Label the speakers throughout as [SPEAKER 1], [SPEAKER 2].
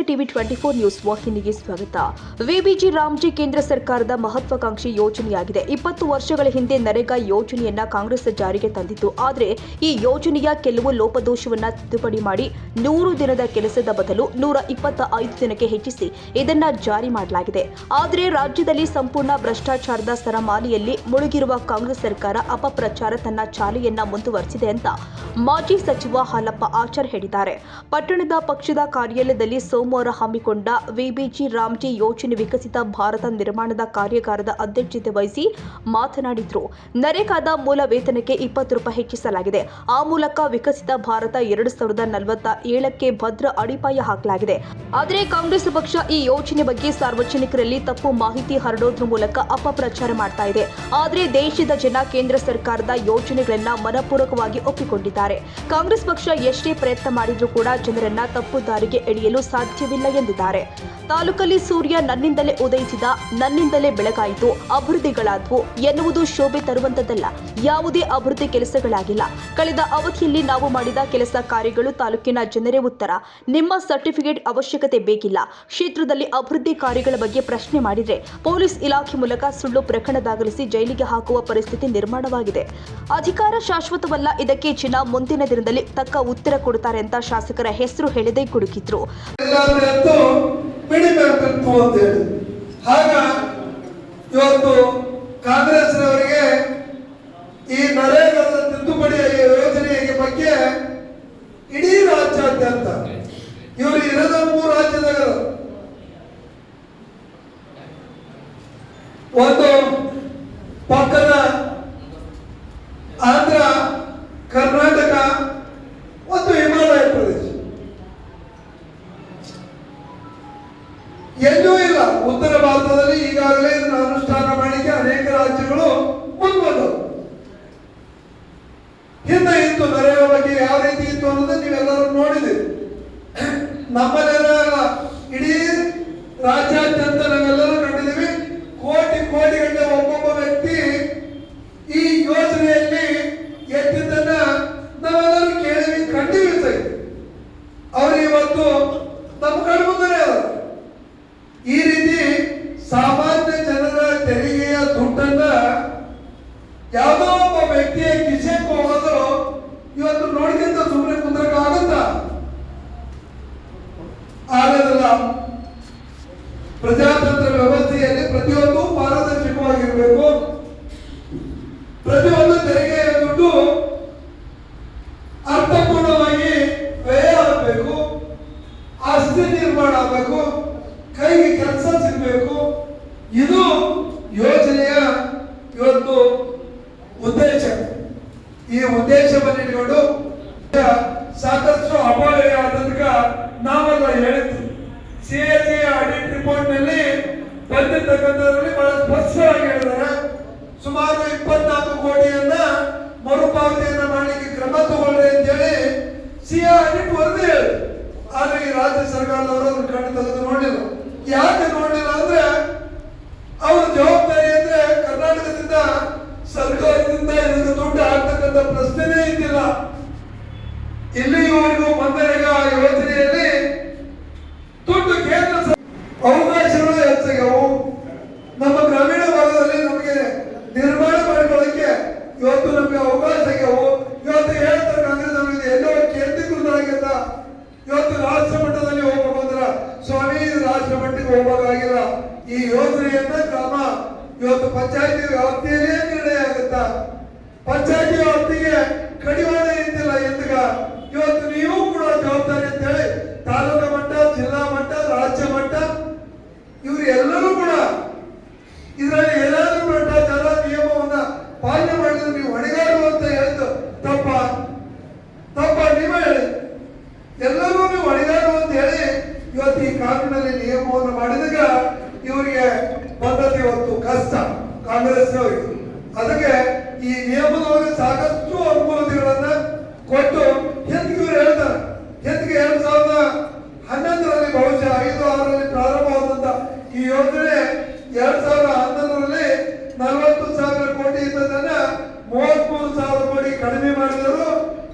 [SPEAKER 1] TV 24 news ವಾಹಿನಿಗೆ ಸ್ವಾಗತ. VBG Ramji ಕೇಂದ್ರ ಸರ್ಕಾರದ ಮಹತ್ವಾಕಾಂಕ್ಷಿ ಯೋಜನೆಯಾಗಿದೆ. 20 ವರ್ಷಗಳ ಹಿಂದೆ ನರೇಗಾ ಯೋಜನೆಯನ್ನ ಕಾಂಗ್ರೆಸ್ ಜಾರಿಗೆ ತಂದಿತ್ತು. ಆದರೆ ಈ ಯೋಜನೆಯ ಕೆಲವು ಲೋಪದೋಷವನ್ನ ತಿದ್ದುಪಡಿ ಮಾಡಿ 100 ದಿನದ ಕೆಲಸದ ಬದಲು 125 ದಿನಕ್ಕೆ ಹೆಚ್ಚಿಸಿ ಇದನ್ನ ಜಾರಿ ಮಾಡಲಾಗಿದೆ. ಆದರೆ ರಾಜ್ಯದಲ್ಲಿ ಸಂಪೂರ್ಣ ಭ್ರಷ್ಟಾಚಾರದ ಸರಮಾಲೆಯಲ್ಲಿ ಮುಳುಗಿರುವ ಕಾಂಗ್ರೆಸ್ ಸರ್ಕಾರ ಅಪಪ್ರಚಾರ ತನ್ನ ಚಾಲೆಯನ್ನ ಮುಂದುವರೆಸಿದೆ ಅಂತ ಮಾಜಿ ಸಚಿವ ಹಾಲಪ್ಪ ಆಚಾರ್ ಹೇಳಿದ್ದಾರೆ. ಪಟ್ಟಣದ ಪಕ್ಷದ ಕಾರ್ಯಾಲಯದಲ್ಲಿ ಸೋಮವಾರ ಹಮ್ಮಿಕೊಂಡ ವಿಬಿಜಿ ರಾಮ್ಜಿ ಯೋಜನೆ ವಿಕಸಿತ ಭಾರತ ನಿರ್ಮಾಣದ ಕಾರ್ಯಾಗಾರದ ಅಧ್ಯಕ್ಷತೆ ವಹಿಸಿ ಮಾತನಾಡಿದರು. ನರೇಗಾದ ಮೂಲ ವೇತನಕ್ಕೆ 20 ರೂಪಾಯಿ ಹೆಚ್ಚಿಸಲಾಗಿದೆ. ಆ ಮೂಲಕ ವಿಕಸಿತ ಭಾರತ 2047ಕ್ಕೆ ಭದ್ರ ಅಡಿಪಾಯ ಹಾಕಲಾಗಿದೆ. ಆದರೆ ಕಾಂಗ್ರೆಸ್ ಪಕ್ಷ ಈ ಯೋಜನೆ ಬಗ್ಗೆ ಸಾರ್ವಜನಿಕರಲ್ಲಿ ತಪ್ಪು ಮಾಹಿತಿ ಹರಡೋದ್ರ ಮೂಲಕ ಅಪಪ್ರಚಾರ ಮಾಡ್ತಾ ಇದೆ. ಆದರೆ ದೇಶದ ಜನ ಕೇಂದ್ರ ಸರ್ಕಾರದ ಯೋಜನೆಗಳನ್ನ ಮನಪೂರ್ವಕವಾಗಿ ಒಪ್ಪಿಕೊಂಡಿದ್ದಾರೆ. ಕಾಂಗ್ರೆಸ್ ಪಕ್ಷ ಎಷ್ಟೇ ಪ್ರಯತ್ನ ಮಾಡಿದ್ರೂ ಕೂಡ ಜನರನ್ನ ತಪ್ಪು ದಾರಿಗೆ ಎಳೆಯಲು ಸಾಧ್ಯವಿಲ್ಲ ಎಂದಿದ್ದಾರೆ. ತಾಲೂಕಲ್ಲಿ ಸೂರ್ಯ ನನ್ನಿಂದಲೇ ಉದಯಿಸಿದ, ನನ್ನಿಂದಲೇ ಬೆಳಗಾಯಿತು, ಅಭಿವೃದ್ಧಿಗಳಾದವು ಎನ್ನುವುದು ಶೋಭೆ ತರುವಂತದ್ದಲ್ಲ. ಯಾವುದೇ ಅಭಿವೃದ್ಧಿ ಕೆಲಸಗಳಾಗಿಲ್ಲ. ಕಳೆದ ಅವಧಿಯಲ್ಲಿ ನಾವು ಮಾಡಿದ ಕೆಲಸ ಕಾರ್ಯಗಳು ತಾಲೂಕಿನ ಜನರೇ ಉತ್ತರ. ನಿಮ್ಮ ಸರ್ಟಿಫಿಕೇಟ್ ಅವಶ್ಯಕತೆ ಬೇಕಿಲ್ಲ. ಕ್ಷೇತ್ರದಲ್ಲಿ ಅಭಿವೃದ್ಧಿ ಕಾರ್ಯಗಳ ಬಗ್ಗೆ ಪ್ರಶ್ನೆ ಮಾಡಿದ್ರೆ ಪೊಲೀಸ್ ಇಲಾಖೆ ಮೂಲಕ ಸುಳ್ಳು ಪ್ರಕರಣ ದಾಖಲಿಸಿ ಜೈಲಿಗೆ ಹಾಕುವ ಪರಿಸ್ಥಿತಿ ನಿರ್ಮಾಣವಾಗಿದೆ. ಅಧಿಕಾರ ಶಾಶ್ವತವಲ್ಲ, ಇದಕ್ಕೆ ಜನ ಮುಂದಿನ ದಿನದಲ್ಲಿ ತಕ್ಕ ಉತ್ತರ ಕೊಡುತ್ತಾರೆ ಅಂತ ಶಾಸಕರ ಹೆಸರು ಹೇಳದೆ ಕುಡುಕಿದ್ರು.
[SPEAKER 2] ಇವತ್ತು ಕಾಂಗ್ರೆಸ್ನವರಿಗೆ ಈ ನರೇಗಾದ ತಿದ್ದುಪಡಿ ಯೋಜನೆಯ ಬಗ್ಗೆ ಇಡೀ ರಾಜ್ಯಾದ್ಯಂತ ಇವರು ಇರದ 3 ರಾಜ್ಯದಾಗ ಒಂದು ಪಕ್ಕದ ಆಂಧ್ರ, ಕರ್ನಾಟಕ, ಒಂದು ಹಿಮಾಲಯ ಪ್ರದೇಶ. ಎಲ್ಲೂ ಇಲ್ಲ. ಉತ್ತರ ಭಾರತದಲ್ಲಿ ಈಗಾಗಲೇ ಇದನ್ನು ಅನುಷ್ಠಾನ ಮಾಡಲಿಕ್ಕೆ ಅನೇಕ ರಾಜ್ಯಗಳು ಮುಂದುವರೆದವು. ಹಿಂದೆ ಇತ್ತು ನರೇಗಾ ಬಗ್ಗೆ ಯಾವ ರೀತಿ ಇತ್ತು ಅನ್ನೋದು ನೀವೆಲ್ಲರೂ ನೋಡಿದ್ದೀರಿ. ನಮ್ಮಲ್ಲೆಲ್ಲ ಇಡೀ ರಾಜ್ಯಾದ್ಯಂತ ನಾವೆಲ್ಲರೂ ಕಂಡಿದ್ದೀವಿ. ಕೋಟಿ ಗಂಟೆ ಒಬ್ಬೊಬ್ಬ ವ್ಯಕ್ತಿ ಈ ಯೋಜನೆಯಲ್ಲಿ ಎತ್ತಿದ್ದನ್ನ ನಾವೆಲ್ಲರೂ ಕೇಳಿದ್ವಿ, ಕಂಡಿವಿ. ಅವರು ಇವತ್ತು ನಮ್ಮ ಕಣ್ಮುಂದನೇ ಅದ. ಈ ರೀತಿ ಸಾಮಾನ್ಯ ಜನರ ತೆರಿಗೆಯ ದುಡ್ಡನ್ನ ಯಾವುದೋ ಒಬ್ಬ ವ್ಯಕ್ತಿಯ ಕಿಸೆಗೆ ಹೋಗೋದು ಇವತ್ತು ನೋಡ್ಕೊಂತ ಸುಮ್ಮನೆ ಕುಂದ್ರಕ್ಕೆ ಆಗೋದಿಲ್ಲ. ಪ್ರಜಾತಂತ್ರ ವ್ಯವಸ್ಥೆಯಲ್ಲಿ ಪ್ರತಿಯೊಂದು ಪಾರದರ್ಶಕವಾಗಿರಬೇಕು. ಪ್ರತಿಯೊಂದು ತೆರಿಗೆಯ ದುಡ್ಡು ಅರ್ಥಪೂರ್ಣವಾಗಿ ವ್ಯಯ ಆಗಬೇಕು, ಆಸ್ತಿ ನಿರ್ಮಾಣ ಆಗಬೇಕು, ಕೈಗೆ ಕೆಲಸ ಸಿಗಬೇಕು. ಇದು ಯೋಜನೆಯ ಇವತ್ತು ಉದ್ದೇಶ. ಈ ಉದ್ದೇಶವನ್ನು ಇಟ್ಕೊಂಡು ಸಾಕಷ್ಟು ಅಪಾಯ ಆದಂತ ನಾವೆಲ್ಲ ಹೇಳಿದ್ವಿ. ಸಿಎಜಿ ಆಡಿಟ್ ರಿಪೋರ್ಟ್ ನಲ್ಲಿ ಬಂದಿರ್ತಕ್ಕಂಥದ್ರಲ್ಲಿ ಬಹಳ ಸ್ಪಷ್ಟವಾಗಿ ಹೇಳಿದ್ದಾರೆ. ಸುಮಾರು 24 ಕೋಟಿಯನ್ನ ಮರುಪಾವತಿಯನ್ನ ಮಾಡಲಿಕ್ಕೆ ಕ್ರಮ ತಗೊಳ್ಳಿ ಅಂತ ಹೇಳಿ ಸಿಎ ಆಡಿಟ್ ವರದಿ ಹೇಳಿದ್ರು. ಆದ್ರೆ ಈ ರಾಜ್ಯ ಸರ್ಕಾರದವರು ಅದನ್ನು ಕಣ್ಣು ತೆಗೆದು ನೋಡಿಲ್ಲ. ಯಾಕೆ ನೋಡಿಲ್ಲ ಅಂದ್ರೆ ಅವ್ರ ಜವಾಬ್ದಾರಿ ಅಂದ್ರೆ ಕರ್ನಾಟಕದಿಂದ ಸರ್ಕಾರದಿಂದ ಇದಕ್ಕೆ ದುಡ್ಡು ಆಗ್ತಕ್ಕಂಥ ಪ್ರಶ್ನೆನೇ ಇದ್ದಿಲ್ಲ. ಇಲ್ಲಿಯವರೆಗೂ ಮನ್ರೇಗಾ ಯೋಜನೆಯಲ್ಲಿ ದುಡ್ಡು ಕೇಂದ್ರ ಅವಕಾಶಗಳು ಹೆಚ್ಚಾಗವು. ನಮ್ಮ ಗ್ರಾಮೀಣ ಭಾಗದಲ್ಲಿ ನಮಗೆ ನಿರ್ಮಾಣ ಮಾಡಿಕೊಳ್ಳಕ್ಕೆ ಇವತ್ತು ನಮಗೆ ಅವಕಾಶ ಆಗ್ಯಾವು. ಇವತ್ತು ಹೇಳ್ತಾರೆ ಕಾಂಗ್ರೆಸ್ ನಮಗೆ ಎಲ್ಲೋ ಕೇಂದ್ರೀಕೃತ ಆಗ್ಯದ. ಇವತ್ತು ರಾಷ್ಟ್ರ ಮಟ್ಟದಲ್ಲಿ ಹೋಗ್ಬೇಕಂದ್ರ ಸ್ವಾಮಿ ರಾಷ್ಟ್ರ ಮಟ್ಟಕ್ಕೆ ಹೋಗಬೇಕಾಗಿಲ್ಲ. ಈ ಯೋಜನೆಯನ್ನ ಗ್ರಾಮ ಇವತ್ತು ಪಂಚಾಯತಿ ವ್ಯಾಪ್ತಿಯಲ್ಲೇ ನಿರ್ಣಯ ಆಗುತ್ತಾ. ಪಂಚಾಯತಿ ವ್ಯಾಪ್ತಿಗೆ ಕಡಿವಾಣ ಇದ್ದಿಲ್ಲ ಎಂದಾಗ ಇವತ್ತು ನೀವು ಕೂಡ ಜವಾಬ್ದಾರಿ ಅಂತ ಹೇಳಿ ತಾಲೂಕು ಮಟ್ಟ, ಜಿಲ್ಲಾ ಮಟ್ಟ, ರಾಜ್ಯ ಮಟ್ಟ ಇವರು ಎಲ್ಲರೂ ಕೂಡ ಇದರಲ್ಲಿ ಏನಾದರೂ ಭ್ರಷ್ಟಾಚಾರ ನಿಯಮವನ್ನ ಪಾಲನೆ ಮಾಡಿದ್ರೆ ನೀವು ಹೊಣೆಗಾರರು ಅಂತ ಹೇಳಿದ್ದು ತಪ್ಪ ನೀವೇ ಹೇಳಿ. ಎಲ್ಲರೂ ನೀವು ಹೊಣೆಗಾರರು ಅಂತ ಹೇಳಿ ಇವತ್ತು ಈ ಕಾನೂನಲ್ಲಿ ನಿಯಮವನ್ನು ಮಾಡಿದಾಗ ಇವರಿಗೆ ಪದ್ಧತಿ ಇವತ್ತು ಕಷ್ಟ ಕಾಂಗ್ರೆಸ್ನವರಿಗೆ. ಅದಕ್ಕೆ ಈ ನಿಯಮದೊಳಗೆ ಸಾಕಷ್ಟು ಅನುಕೂಲತೆಗಳನ್ನ ಕೊಟ್ಟು ಇವರು ಹೇಳ್ತಾರೆ. 2011ರಲ್ಲಿ ಬಹುಶಃ 5-6ರಲ್ಲಿ ಪ್ರಾರಂಭವಾದಂತ ಈ ಯೋಜನೆ 2011ರಲ್ಲಿ 40,000 ಕೋಟಿ ಇದ್ದದನ್ನ 33,000 ಕೋಟಿ ಕಡಿಮೆ ಮಾಡಿದರು.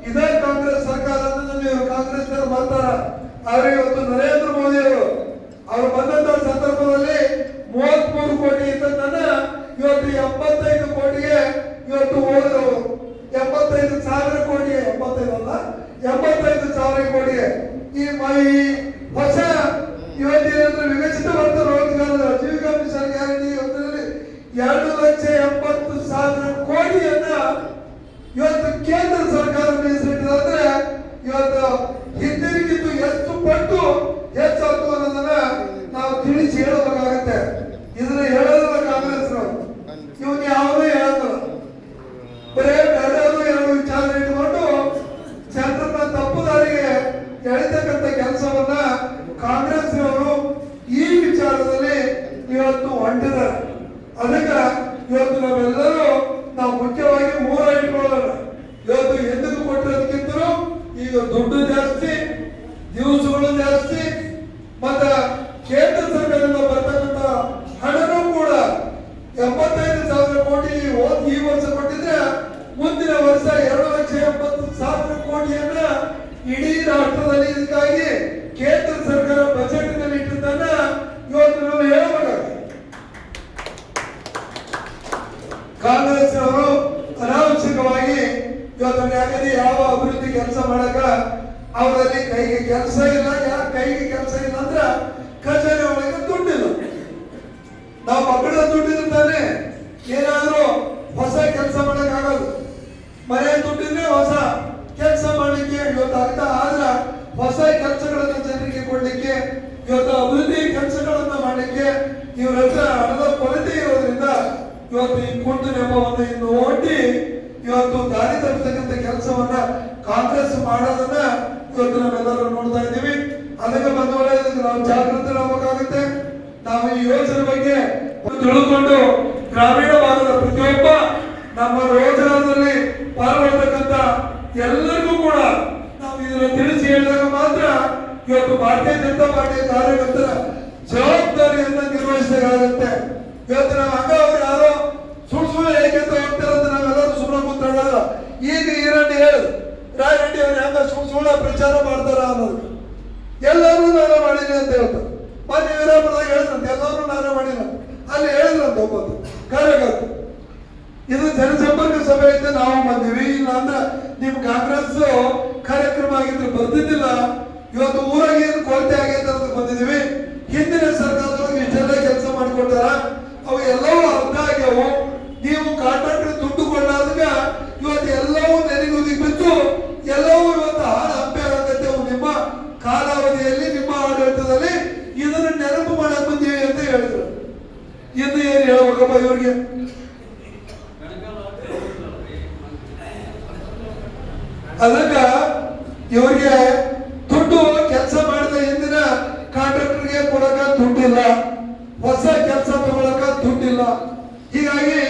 [SPEAKER 2] ಇದೇ ಕಾಂಗ್ರೆಸ್ ಸರ್ಕಾರ ಕಾಂಗ್ರೆಸ್ ಬರ್ತಾರ. ಆದ್ರೆ ಇವತ್ತು ನರೇಂದ್ರ ಮೋದಿ ಅವರು ಅವ್ರು ಬಂದಂತ ಸಂದರ್ಭದಲ್ಲಿ 33 ಕೋಟಿ ಇದ್ದದನ್ನ ಇವತ್ತು 75 ಕೋಟಿಗೆ ಇವತ್ತು ಹೋದ್ರು. 75,000 ಕೋಟಿಗೆ 75 ಅಲ್ಲ 75,000 ಕೋಟಿಗೆ ಈ ಹೊಸ ಇವತ್ತೇನಂದ್ರೆ ವಿಕಸಿತ ಭಾರತ ರೋಜಗಾರ ಜೀವಿಕಾ ಮಿಷನ್ ಗ್ಯಾರಂಟಿ ಯೋಜನೆಯಲ್ಲಿ 2,70,000 ಕೋಟಿಯನ್ನ ಇವತ್ತು ಕೇಂದ್ರ ಸರ್ಕಾರ ಮೀಸಲಿಟ್ಟಿದ್ರೆ ಇವತ್ತು ಹಿಂದಿರಿಗಿದ್ದು ಎಷ್ಟು ಪಟ್ಟು ಹೆಚ್ಚಾಯ್ತು ಅನ್ನೋದನ್ನ ನಾವು ತಿಳಿಸಿ ಹೇಳಬೇಕಾಗತ್ತೆ. ಇದನ್ನ ಹೇಳೋದಿಲ್ಲ ಕಾಂಗ್ರೆಸ್ನವರು, ಇವನ್ ಯಾವುದೂ ಹೇಳೋದಿಲ್ಲ. ಬರೇ ಬೇರೆಯವರು ಎರಡು ವಿಚಾರ ಇಟ್ಕೊಂಡು ಜನರನ್ನ ತಪ್ಪು ದಾರಿಗೆ ಎಳಿತಕ್ಕಂಥ ಕೆಲಸವನ್ನ ಕಾಂಗ್ರೆಸ್ನವರು ಈ ವಿಚಾರದಲ್ಲಿ ಇವತ್ತು ಹೊಂಟಿದ್ದಾರೆ. ಅದಕ್ಕೆ ಇವತ್ತು ನಾವೆಲ್ಲರೂ ನಾವು ಮುಖ್ಯವಾಗಿ ಮೂರ ಇಟ್ಕೊಳ್ಳೋಣ. ಇವತ್ತು ಎಂದಿಗೂ ಕೊಟ್ಟಿರೋದಕ್ಕಿಂತಲೂ ಈಗ ದುಡ್ಡು ಜಾಸ್ತಿ, ದಿವಸಗಳು ಜಾಸ್ತಿ, ಮತ್ತ ಕೇಂದ್ರ ಸರ್ಕಾರದಿಂದ ಬರ್ತಕ್ಕಂಥ ಹಣನೂ ಕೂಡ 75,000 ಕೋಟಿ ಈ ವರ್ಷ ಕೊಟ್ಟಿದ್ರೆ ಮುಂದಿನ ವರ್ಷ 2,70,000 ಕೋಟಿಯನ್ನ ಇಡೀ ರಾಷ್ಟ್ರದಲ್ಲಿ ಇದಕ್ಕಾಗಿ ಕೇಂದ್ರ ಸರ್ಕಾರ ಬಜೆಟ್ ನಲ್ಲಿ ಇಟ್ಟಿದ್ದನ್ನ ಇವತ್ತು ನಾವು ಹೇಳಬೇಕಾಗಿದೆ. ಕಾಂಗ್ರೆಸ್ ಅವರು ಅನಾವಶ್ಯಕವಾಗಿ ಇವತ್ತು ಯಾಕಂದ್ರೆ ಯಾವ ಅಭಿವೃದ್ಧಿ ಕೆಲಸ ಮಾಡಕ ಅವರಲ್ಲಿ ಕೈಗೆ ಕೆಲಸ ಇಲ್ಲ. ಯಾಕೆ ಕೈಗೆ ಕೆಲಸ ಇಲ್ಲ ಅಂದ್ರೆ ಖಜಾನೆ ಒಳಗೆ ದುಡ್ಡಿಲ್ಲ. ನಾವು ಮಕ್ಕಳ ದುಡ್ಡಿರ್ತಾನೆ ಏನಾದ್ರೂ ಹೊಸ ಕೆಲಸ ಮಾಡಕ್ ಆಗೋದು. ಮನೆ ದುಡ್ಡಿದ್ರೆ ಹೊಸ ಕೆಲಸ ಮಾಡಲಿಕ್ಕೆ ಇವತ್ತು ಆಗ್ತಾ ಆದ್ರ ಹೊಸ ಕೆಲಸಗಳನ್ನ ಜನರಿಗೆ ಕೊಡ್ಲಿಕ್ಕೆ, ಇವತ್ತು ಅಭಿವೃದ್ಧಿ ಕೆಲಸಗಳನ್ನ ಮಾಡಲಿಕ್ಕೆ ಇವ್ರ ಹತ್ರ ಹಣದ ಕೊರತೆ ಇರೋದ್ರಿಂದ ಇವತ್ತು ಈ ಕುಂಟು ನೆಪವನ್ನು ಇನ್ನು ಒಡ್ಡಿ ಇವತ್ತು ದಾರಿ ತಪ್ಪತಕ್ಕಂಥ ಕೆಲಸವನ್ನ ಕಾಂಗ್ರೆಸ್ ಮಾಡೋದನ್ನ ಇವತ್ತು ನಾವೆಲ್ಲರೂ ನೋಡ್ತಾ ಇದ್ದೀವಿ. ಅದಕ್ಕೆ ಬಂದವಳೆ ನಾವು ಜಾಗೃತರಾಗಬೇಕಾಗುತ್ತೆ. ನಾವು ಈ ಯೋಜನೆ ಬಗ್ಗೆ ತಿಳ್ಕೊಂಡು ಗ್ರಾಮೀಣ ಭಾಗದ ಪ್ರತಿಯೊಬ್ಬ ನಮ್ಮ ರೋಜಗಾರದಲ್ಲಿ ಪಾಲ್ಗೊಳ್ತಕ್ಕಂಥ ಎಲ್ಲರಿಗೂ ಕೂಡ ನಾವು ಇದನ್ನು ತಿಳಿಸಿ ಹೇಳಿದಾಗ ಮಾತ್ರ ಇವತ್ತು ಭಾರತೀಯ ಜನತಾ ಪಾರ್ಟಿಯ ಕಾರ್ಯಕರ್ತರ ಜವಾಬ್ದಾರಿಯನ್ನ ನಿರ್ವಹಿಸಬೇಕಾಗುತ್ತೆ. ಇವತ್ತು ನಾವು ಹಂಗ ಅವ್ರು ಯಾರೋ ಸುಳ್ಳು ಏಕೆಂತ ಹೋಗ್ತಾರಂತ ನಾವೆಲ್ಲರೂ ಸುಮ್ಮನೆ ಕೂತ್ಕೊಳ್ಳೋದ. ಈಗ ಈರಣ್ಣ ಹೇಳಿದ್ರು ರಾಯರೆಡ್ಡಿ ಅವ್ರು ಹೆಂಗ ಸುಳ್ಳ ಪ್ರಚಾರ ಮಾಡ್ತಾರ ಅನ್ನೋದು. ಎಲ್ಲರೂ ನಾನೇ ಮಾಡಿನಿ ಅಂತ ಹೇಳ್ತಾರೆ. ಮೊನ್ನೆ ವೀರಾಪುರದಾಗ ಹೇಳಿದ್ರಂತೆ ಎಲ್ಲರೂ ನಾನೇ ಮಾಡಿನ ಅಲ್ಲಿ ಹೇಳಿದ್ರಂತ ಒಬ್ಬತ್ತು ಕಾರ್ಯಕರ್ತ. ಇದು ಜನಸಂಪರ್ಕ ಸಭೆ ಐತೆ ನಾವು ಬಂದಿವಿ. ಇಲ್ಲ ಅಂದ್ರೆ ನಿಮ್ ಕಾಂಗ್ರೆಸ್ ಕಾರ್ಯಕ್ರಮ ಆಗಿದ್ರೆ ಬರ್ತಿದ್ದಿಲ್ಲ. ಇವತ್ತು ಊರಾಗ ಏನು ಕೊರತೆ ಆಗೈತೆ ಅಂತ ಬಂದಿದ್ದೀವಿ. ಹಿಂದಿನ ಸರ್ಕಾರದೊಳಗೆ ಇಷ್ಟೆಲ್ಲ ಕೆಲಸ ಮಾಡಿಕೊಟ್ಟಾರ, ಅವು ಎಲ್ಲವೂ ಅರ್ಥ ಆಗ್ಯಾವು. ನೀವು ಕಾಂಟ್ರಾಕ್ಟರ್ ದುಡ್ಡು ಕೊಂಡಾದಾಗ ಇವತ್ತು ಎಲ್ಲವೂ ನೆನೆಗುದಿ ಬಿದ್ದು ಎಲ್ಲವೂ ಇವತ್ತು ಹಾಳು ಹಂಪೆ ಆಗತ್ತೆ. ನಿಮ್ಮ ಕಾಲಾವಧಿಯಲ್ಲಿ ನಿಮ್ಮ ಆಡಳಿತದಲ್ಲಿ ಇದನ್ನು ನೆನಪು ಮಾಡಕ್ ಬಂದೀವಿ ಅಂತ ಹೇಳಿದ್ರು. ಇನ್ನು ಏನು ಹೇಳ್ಬೇಕಪ್ಪ ಇವ್ರಿಗೆ? ಅದಕ್ಕ ಇವ್ರಿಗೆ ದುಡ್ಡು ಕೆಲಸ ಮಾಡಿದ ಹಿಂದಿನ ಕಾಂಟ್ರಾಕ್ಟರ್ಗೆ ಕೊಡಕ ದುಡ್ಡಿಲ್ಲ, ಹೊಸ ಕೆಲಸ ತಗೊಳಕ ದುಡ್ಡಿಲ್ಲ. ಹೀಗಾಗಿ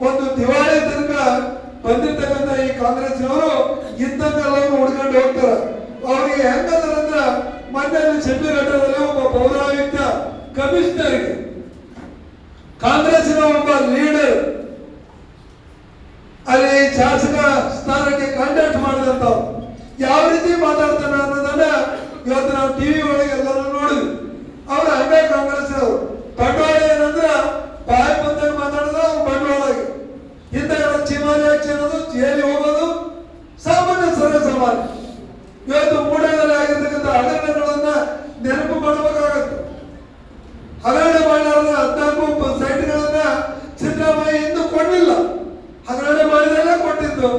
[SPEAKER 2] ಒಂದು ದಿವಾಳಿ ತನಕ ಬಂದಿರ್ತಕ್ಕಂಥ ಈ ಕಾಂಗ್ರೆಸ್ನವರು ಇಂಥದ್ದೆಲ್ಲವೂ ಹುಡ್ಕೊಂಡು ಹೋಗ್ತಾರ. ಅವ್ರಿಗೆ ಹೆಂಗಂದ್ರ ಮೊನ್ನೆ ಶೆಟ್ಟಿಘಟ್ಟದಲ್ಲಿ ಒಬ್ಬ ಪೌರಾಯುಕ್ತ ಕಮಿಷನರ್ಗೆ ಕಾಂಗ್ರೆಸ್ನ ಒಬ್ಬ ಲೀಡರ್ ಅಲ್ಲಿ ಶಾಸಕ ಸ್ಥಾನಕ್ಕೆ ಕಾಂಟ್ಯಾಕ್ಟ್ ಮಾಡಿದಂತವ್ರು ಯಾವ ರೀತಿ ಮಾತಾಡ್ತಾನ ಅನ್ನೋದನ್ನ ಇವತ್ತು ನಾವು ಟಿವಿ ಒಳಗೆ ಎಲ್ಲರೂ ನೋಡಿದ್ವಿ. ಅವ್ರು ಹಂಗೆ ಕಾಂಗ್ರೆಸ್ ಅವರು ಬಂಡವಾಳ ಏನಂದ್ರ ಬಾಯಿ ಬಂದಾಗ ಮಾತಾಡೋದು ಅವ್ರು ಬಂಡವಾಳ ಹಿಂದೆಗಡೆ ಚಿಮಾರಿ ಹಾಕಿ ಅನ್ನೋದು ಜೈಲಿ ಹೋಗೋದು ಸಾಮಾನ್ಯ ಸರ್ವ ಸಾಮಾನ್ಯ. ಇವತ್ತು ಮೂಡದಲ್ಲಿ ಆಗಿರ್ತಕ್ಕಂಥ ಹಗರಣಗಳನ್ನ ನೆನಪು ಮಾಡಬೇಕಾಗತ್ತೆ. ಹಗರಣ ಮಾಡಲಾರದ 14 ಸೈಟ್ಗಳನ್ನ ಸಿದ್ದರಾಮಯ್ಯ ಇನ್ನೂ ಕೊಡಲಿಲ್ಲ. ಹಗರಣ ಮಾಡಿದೆಲ್ಲ ಕೊಟ್ಟಿದ್ದು.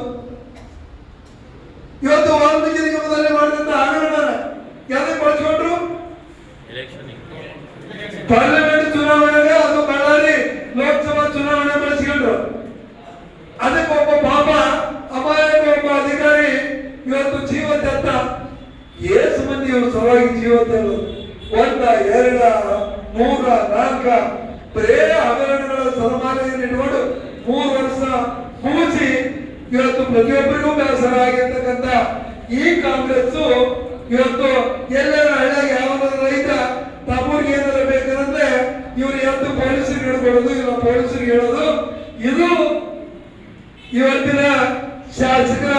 [SPEAKER 2] ಇವತ್ತು ವಾಲ್ಮೀಕಿ ನಿಗಮದಲ್ಲಿ ಮಾಡಿದಂತ ಹಗರಣ ಯಾರಿಗೆ ಬಳಸ್ಕೊಂಡ್ರು? ಪಾರ್ಲಿಮೆಂಟ್ ಚುನಾವಣೆಗೆ, ಅದು ಬಳ್ಳಾರಿ ಲೋಕಸಭಾ ಚುನಾವಣೆ ಬಳಸಿಕೊಂಡ್ರು. ಅದಕ್ಕೆ ಒಬ್ಬ ಪಾಪ ಅಮಾಯಕ ಒಬ್ಬ ಅಧಿಕಾರಿ ಇವತ್ತು ಜೀವ ತೆತ್ತ. ಏಸು ಮಂದಿ ಇವರು ಸಲುವಾಗಿ ಜೀವ ತೆಲ್ಲ 1, 2, 3, 4 ಬರೇ ಹಗರಣಗಳ ಸನ್ಮಾನ ಇಟ್ಕೊಂಡು 3 ವರ್ಷ ಮುಗಿಸಿ ಇವತ್ತು ಪ್ರತಿಯೊಬ್ಬರಿಗೂ ಬೇಸರ ಆಗಿರ್ತಕ್ಕಂಥ ಈ ಕಾಂಗ್ರೆಸ್ ಇವತ್ತು ಎಲ್ಲರ ಹಳ್ಳಿಯಾಗ ಯಾವ ರೈತ ತಮ್ಮೂರಿಗೆ ಏನಾರ ಬೇಕಂದ್ರೆ ಇವ್ರು ಎದ್ದು ಪೊಲೀಸರಿಗೆ ಹಿಡ್ಕೊಳ್ಳೋದು, ಇಲ್ಲ ಪೊಲೀಸರಿಗೆ ಹೇಳೋದು. ಇದು ಇವತ್ತಿನ ಶಾಸಕರ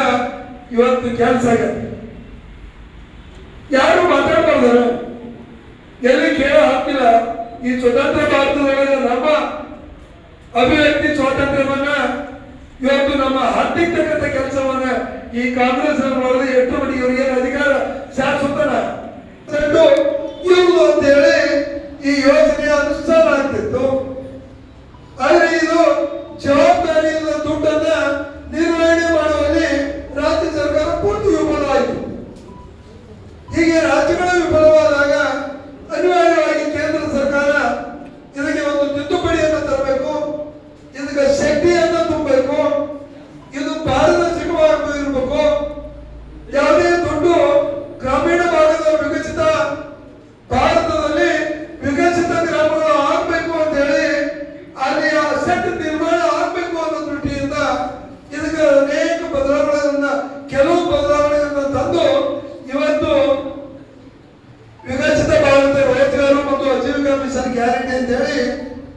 [SPEAKER 2] ಇವತ್ತು ಕೆಲಸ ಆಗತ್ತೆ. ಯಾರು ಮಾತಾಡ್ಬಾರ್ದಾರ, ಎಲ್ಲಿ ಕೇಳೋ ಹಾಕಿಲ್ಲ. ಈ ಸ್ವತಂತ್ರ ಭಾರತದೊಳಗೆ ನಮ್ಮ ಅಭಿವ್ಯಕ್ತಿ ಸ್ವಾತಂತ್ರ್ಯವನ್ನ ಇವತ್ತು ನಮ್ಮ ಹತ್ತಿಕ್ಕಂತ ಕೆಲಸವನ್ನ ಈ ಕಾಂಗ್ರೆಸ್ ಮಾಡಿದ್ರೆ ಎಷ್ಟು ಮಟ್ಟಿಗೆ ಇವರಿಗೆ ಅಧಿಕಾರ ಶಾಶ್ವತನ ಇರುವುದು ಅಂತ ಹೇಳಿ ಈ ಯೋಜನೆ ಅನುಷ್ಠಾನ ಆಗ್ತಿತ್ತು. ಆದ್ರೆ ಇದು ಜವಾಬ್ದಾರಿಯಿಂದ ದುಡ್ಡನ್ನ ನಿರ್ವಹಣೆ ಮಾಡುವಲ್ಲಿ ರಾಜ್ಯ ಸರ್ಕಾರ ಪೂರ್ತಿ ವಿಫಲವಾಯಿತು. ಹೀಗೆ ರಾಜ್ಯಗಳು ವಿಫಲವಾದಾಗ ಅನಿವಾರ್ಯವಾಗಿ ಕೇಂದ್ರ ಸರ್ಕಾರ ಇದಕ್ಕೆ ಒಂದು ತಿದ್ದುಪಡಿಯನ್ನು ತರಬೇಕು, ಇದಕ್ಕೆ ಶಕ್ತಿಯನ್ನು ತುಂಬಬೇಕು, ಇದು ಪಾರದರ್ಶಕವಾಗಿ ಇರಬೇಕು. ಯಾವುದೇ ದುಡ್ಡು ಗ್ರಾಮೀಣ ಭಾಗದ ವಿಕಸಿತ ಭಾರತದಲ್ಲಿ ವಿಕಸಿತ ಗ್ರಾಮಗಳು ಆಗ್ಬೇಕು ಅಂತ ಹೇಳಿ ಅಲ್ಲಿ ಆ ಸೆಟ್ ನಿರ್ಮಾಣ ಆಗ್ಬೇಕು ಅನ್ನೋ ದೃಷ್ಟಿಯಿಂದ ಇದಕ್ಕೆ ಅನೇಕ ಬದಲಾವಣೆಗಳನ್ನ ಕೆಲವು ಬದಲಾವಣೆಗಳನ್ನ ತಂದು ಇವತ್ತು ವಿಕಸಿತ ಭಾರತ ರೋಜಗಾರ ಮತ್ತು ಆಜೀವಿಕಾ ಮಿಷನ್ ಗ್ಯಾರಂಟಿ ಅಂತ ಹೇಳಿ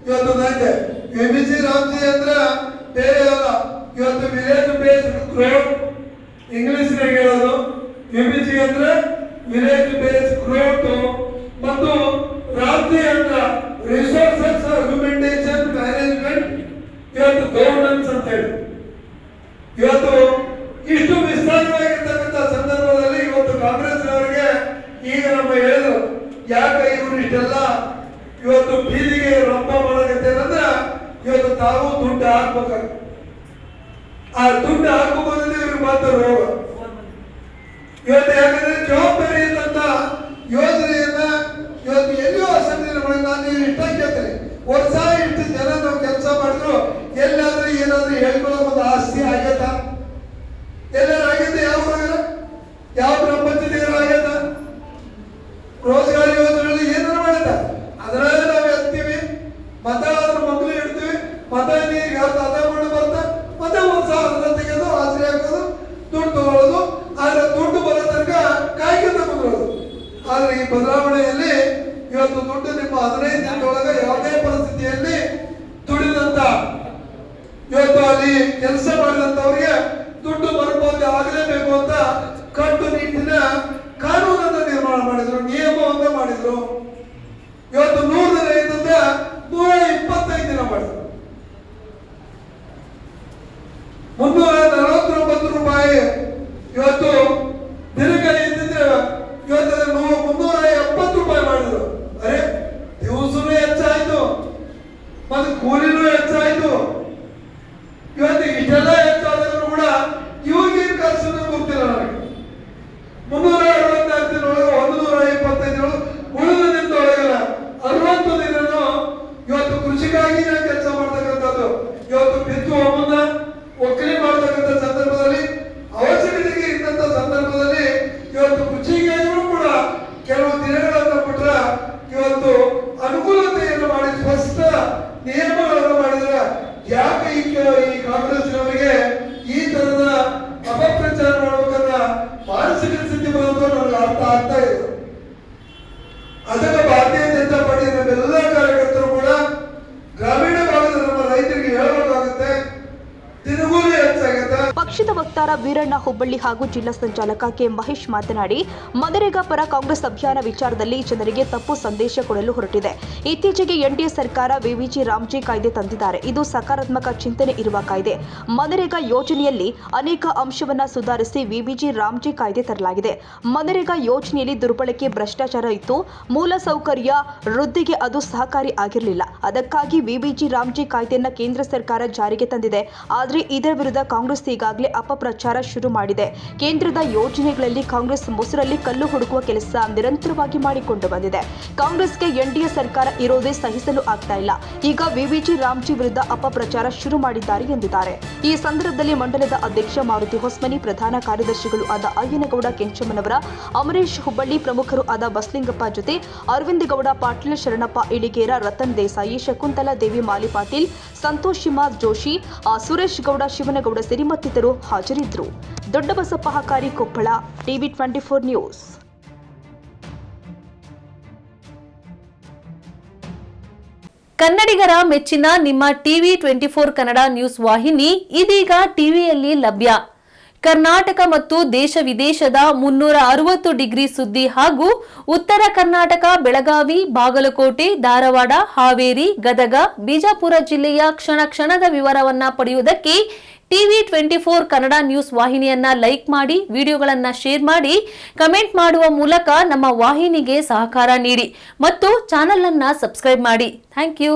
[SPEAKER 2] ಇವತ್ತು ನನಗೆ ವಿಬಿಜಿ ರಾಮ್ಜಿ ಅಂದ್ರೆ ಬೇರೆ ಅಲ್ಲ, ಇವತ್ತು ವಿಲೇಜ್ ಬೇಸ್ಡ್ ಗ್ರೋತ್ ಇಂಗ್ಲಿಷ್ ನಾಗ ಹೇಳೋದು. ವಿಬಿಜಿ ಅಂದ್ರೆ ವಿಲೇಜ್ ಬೇಸ್ಡ್ ಗ್ರೋತ್ ಮತ್ತು ರಾಮ್ಜಿ ಅಂದ್ರೆ ರಿಸೋರ್ಸಸ್ ಅಗ್ಯುಮೆಂಟೇಷನ್ ಮ್ಯಾನೇಜ್ಮೆಂಟ್ ಇವತ್ತು ಗವರ್ನೆನ್ಸ್ ಅಂತ ಹೇಳಿ ಇವತ್ತು ಇಷ್ಟು ವಿಸ್ತಾರವಾಗಿರ್ತಕ್ಕಂಥ ಸಂದರ್ಭದಲ್ಲಿ ಇವತ್ತು ಕಾಂಗ್ರೆಸ್ ಅವರಿಗೆ ಈಗ ನಮ್ಮ ಹೇಳಿದ್ರು ಯಾಕೆ ಇವರು ಇಷ್ಟೆಲ್ಲ ಇವತ್ತು ಬೀದಿಗೆ ರಂಪ ಮಾಡಕತ್ತೇನೆ ಅಂದ್ರೆ ಇವತ್ತು ತಾವು ದುಡ್ಡು ಹಾಕ್ಬೇಕಾಗ ಆ ದುಡ್ಡು ಹಾಕುವುದರಲ್ಲಿ ಇವ್ರಿಗೆ ಮಾತ್ರ ರೋಗ. ಇವತ್ತು ಯಾಕಂದ್ರೆ ಜವಾಬ್ದಾರಿ ಇಲ್ಲಂತ ಯೋಜನೆಯನ್ನ ಇವತ್ತು ಎಲ್ಲಿಯೋ ಅಸೆಂಬ್ಲಿ ನಾನು ಇಷ್ಟ ಕೇಳ್ತೇನೆ, ವರ್ಷ ಇಷ್ಟು ಜನ ನಾವು ಕೆಲಸ ಮಾಡಿದ್ರು ಎಲ್ಲಾದ್ರೂ ಏನಾದ್ರೂ ಹೇಳ್ಕೊಳ್ಳೋ ಒಂದು ಆಸ್ತಿ ಆಗತ್ತ? ಎಲ್ಲಾರು ಆಗೈತೆ? ಯಾವ ಗ್ರಾಮ ಪಂಚಾಯತಿಗಳು ಆಗತ್ತ? ರೋಜಗಾರ ಯೋಜನೆಗಳಲ್ಲಿ ಏನಾರು ಮಾಡತ್ತ? ಅದರಲ್ಲಿ ನಾವು ಎತ್ತೀವಿ, ಮತ ಅದ್ರ ಮಕ್ಕಳು ಇಡ್ತೀವಿ, ಮತ ನೀರಿಗೆ ಅದ ಮಾಡಿ ಬರ್ತ ಮತ್ತೆ ಒಂದ್ ಸಾವಿರ ತೆಗೆದು ಹಾಜರಿ ಹಾಕೋದು, ದುಡ್ಡು ತಗೊಳ್ಳೋದು. ಆದ್ರೆ ದುಡ್ಡು ಬರೋ ತನಕ ಕಾಯ್ಕೊಂತ ಕುಂದ್ರೋದು. ಆದ್ರೆ ಈ ಬದಲಾವಣೆಯಲ್ಲಿ ಇವತ್ತು ದುಡ್ಡು ನಿಮ್ಮ 15 ದಿನದೊಳಗೆ ಯಾವುದೇ ಪರಿಸ್ಥಿತಿಯಲ್ಲಿ ದುಡಿದಂತ ಇವತ್ತು ಅಲ್ಲಿ ಕೆಲಸ ಮಾಡಿದಂತವರಿಗೆ ದುಡ್ಡು ಮರುಪಾವತಿ ಆಗಲೇಬೇಕು ಅಂತ ಕಟ್ಟುನಿಟ್ಟಿನ ಕಾನೂನನ್ನು ನಿರ್ಮಾಣ ಮಾಡಿದ್ರು, ನಿಯಮವನ್ನು ಮಾಡಿದ್ರು. ಇವತ್ತು 100 ದಿನ ಇದ್ದಂತೆ 125 ದಿನ ಮಾಡಿದ್ರು. 349 ರೂಪಾಯಿ ಇವತ್ತು ದಿನಕ್ಕೆ ಇದ್ದಿದ್ರೆ ಇವತ್ತು 370 ರೂಪಾಯಿ ಮಾಡಿದ್ರು. ಅರೆ ದಿವಸನೂ ಹೆಚ್ಚಾಯ್ತು ಮತ್ತು ಕೂಲಿನೂ ಹೆಚ್ಚಾಯ್ತು. ಇವತ್ತು ಇಷ್ಟೆಲ್ಲ ಹೆಚ್ಚಾದರೂ ಕೂಡ ಇವಾಗೇನು ಖರ್ಚನ್ನು ಗೊತ್ತಿಲ್ಲ ನನಗೆ. 364 ದಿನದೊಳಗೆ 125 ಉಳಿದ ದಿನದೊಳಗಲ್ಲ 60 ದಿನನೂ ಇವತ್ತು ಕೃಷಿಗಾಗಿನೇ ಕೆಲಸ ಮಾಡ್ತಕ್ಕಂಥದ್ದು. ಇವತ್ತು ಬಿತ್ತುವ ಮುನ್ನ ಒಕ್ಕಲಿ ಮಾಡತಕ್ಕಂಥ ಸಂದರ್ಭದಲ್ಲಿ ಅವಶ್ಯಕತೆಗೆ ಇದ್ದಂತ ಸಂದರ್ಭದಲ್ಲಿ ಇವತ್ತು ಕೃಷಿಗಾಗಿಯೂ ಕೂಡ ಕೆಲವು ದಿನಗಳನ್ನು ಬಿಟ್ರೆ ಇವತ್ತು ಅನುಕೂಲತೆಯನ್ನು ಮಾಡಿ ಸ್ಪಷ್ಟ ನಿಯಮಗಳನ್ನು ಮಾಡಿದ್ರೆ ಯಾಕೆ ಈ ಕಾಂಗ್ರೆಸ್ನವರಿಗೆ ಈ ತರದ ಅಪಪ್ರಚಾರ ಮಾಡಬೇಕನ್ನ ಮಾನಸಿಕ ಸ್ಥಿತಿ ಬರೋದು ನನಗೆ ಅರ್ಥ ಆಗ್ತಾ ಇದೆ. ಅದಕ್ಕೆ ಭಾರತೀಯ ಜನತಾ ಪಾರ್ಟಿ ನಮ್ಮೆಲ್ಲ ಕಾರ್ಯಕರ್ತರು ಕೂಡ ಗ್ರಾಮೀಣ ಭಾಗದ ನಮ್ಮ ರೈತರಿಗೆ ಹೇಳಬೇಕಾಗುತ್ತೆ, ದಿನಗೂಲಿ ಹೆಚ್ಚಾಗುತ್ತೆ.
[SPEAKER 1] ಪಕ್ಷದ ವಕ್ತಾರ ವೀರಣ್ಣ ಹುಬ್ಬಳ್ಳಿ ಹಾಗೂ ಜಿಲ್ಲಾ ಸಂಚಾಲಕ ಕೆ ಮಹೇಶ್ ಮಾತನಾಡಿ, ಮನರೇಗಾ ಪರ ಕಾಂಗ್ರೆಸ್ ಅಭಿಯಾನ ವಿಚಾರದಲ್ಲಿ ಜನರಿಗೆ ತಪ್ಪು ಸಂದೇಶ ಕೊಡಲು ಹೊರಟಿದೆ. ಇತ್ತೀಚೆಗೆ ಎನ್ಡಿಎ ಸರ್ಕಾರ ವಿಬಿಜಿ ರಾಮ್ಜಿ ಕಾಯ್ದೆ ತಂದಿದ್ದಾರೆ. ಇದು ಸಕಾರಾತ್ಮಕ ಚಿಂತನೆ ಇರುವ ಕಾಯ್ದೆ. ಮನರೇಗಾ ಯೋಜನೆಯಲ್ಲಿ ಅನೇಕ ಅಂಶವನ್ನ ಸುಧಾರಿಸಿ ವಿಬಿಜಿ ರಾಮ್ಜಿ ಕಾಯ್ದೆ ತರಲಾಗಿದೆ. ಮನರೇಗಾ ಯೋಜನೆಯಲ್ಲಿ ದುರ್ಬಳಕೆ, ಭ್ರಷ್ಟಾಚಾರ ಇತ್ತು. ಮೂಲಸೌಕರ್ಯ ವೃದ್ಧಿಗೆ ಅದು ಸಹಕಾರಿ ಆಗಿರಲಿಲ್ಲ. ಅದಕ್ಕಾಗಿ ವಿಬಿಜಿ ರಾಮ್ಜಿ ಕಾಯ್ದೆಯನ್ನ ಕೇಂದ್ರ ಸರ್ಕಾರ ಜಾರಿಗೆ ತಂದಿದೆ. ಆದರೆ ಇದರ ವಿರುದ್ಧ ಕಾಂಗ್ರೆಸ್ ಈಗಾಗಲೇ ಅಪಪ್ರಚಾರ ಶುರು ಮಾಡಿದೆ. ಕೇಂದ್ರದ ಯೋಜನೆಗಳಲ್ಲಿ ಕಾಂಗ್ರೆಸ್ ಮೊಸರಲ್ಲಿ ಕಲ್ಲು ಹುಡುಕುವ ಕೆಲಸ ನಿರಂತರವಾಗಿ ಮಾಡಿಕೊಂಡು ಬಂದಿದೆ. ಕಾಂಗ್ರೆಸ್ಗೆ ಎನ್ಡಿಎ ಸರ್ಕಾರ ಇರೋದೇ ಸಹಿಸಲು ಆಗ್ತಾ ಇಲ್ಲ. ಈಗ ವಿಬಿಜಿ ರಾಮ್ಜಿ ವಿರುದ್ಧ ಅಪಪ್ರಚಾರ ಶುರು ಮಾಡಿದ್ದಾರೆ ಎಂದಿದ್ದಾರೆ. ಈ ಸಂದರ್ಭದಲ್ಲಿ ಮಂಡಲದ ಅಧ್ಯಕ್ಷ ಮಾರುತಿ ಹೊಸ್ಮನಿ, ಪ್ರಧಾನ ಕಾರ್ಯದರ್ಶಿಗಳು ಆದ ಅಯ್ಯನಗೌಡ ಕೆಂಚಮ್ಮನವರ, ಅಮರೇಶ್ ಹುಬ್ಬಳ್ಳಿ, ಪ್ರಮುಖರು ಆದ ಬಸ್ಲಿಂಗಪ್ಪ ಜೊತೆ ಅರವಿಂದ್ ಗೌಡ ಪಾಟೀಲ್, ಶರಣಪ್ಪ ಇಳಿಗೇರ, ರತನ್ ದೇಸಾಯಿ, ಶಕುಂತಲಾ ದೇವಿ ಮಾಲಿ ಪಾಟೀಲ್, ಸಂತೋಷ್ ಶಿಮಾರ್ ಜೋಶಿ, ಸುರೇಶ್ ಗೌಡ, ಶಿವನಗೌಡ ಸೇರಿ ಮತ್ತಿತರರು ಹಾಜರಿದ್ದರು. Doddabasappa Hakari, Koppal, TV 24 news.
[SPEAKER 3] ಕನ್ನಡಿಗರ ಮೆಚ್ಚಿನ ನಿಮ್ಮ ಟಿವಿ 24 ಕನ್ನಡ ನ್ಯೂಸ್ ವಾಹಿನಿ ಇದೀಗ ಟಿವಿಯಲ್ಲಿ ಲಭ್ಯ. ಕರ್ನಾಟಕ ಮತ್ತು ದೇಶ ವಿದೇಶದ 360 ಡಿಗ್ರಿ ಸುದ್ದಿ ಹಾಗೂ ಉತ್ತರ ಕರ್ನಾಟಕ, ಬೆಳಗಾವಿ, ಬಾಗಲಕೋಟೆ, ಧಾರವಾಡ, ಹಾವೇರಿ, ಗದಗ, ಬಿಜಾಪುರ ಜಿಲ್ಲೆಯ ಕ್ಷಣ ಕ್ಷಣದ ವಿವರವನ್ನ ಪಡೆಯುವುದಕ್ಕೆ ಟಿವಿ 24 ಕನ್ನಡ ನ್ಯೂಸ್ ವಾಹಿನಿಯನ್ನ ಲೈಕ್ ಮಾಡಿ, ವಿಡಿಯೋಗಳನ್ನ ಶೇರ್ ಮಾಡಿ, ಕಮೆಂಟ್ ಮಾಡುವ ಮೂಲಕ ನಮ್ಮ ವಾಹಿನಿಗೆ ಸಹಕಾರ ನೀಡಿ ಮತ್ತು ಚಾನೆಲ್ ಅನ್ನ ಸಬ್ಸ್ಕ್ರೈಬ್ ಮಾಡಿ. Thank you.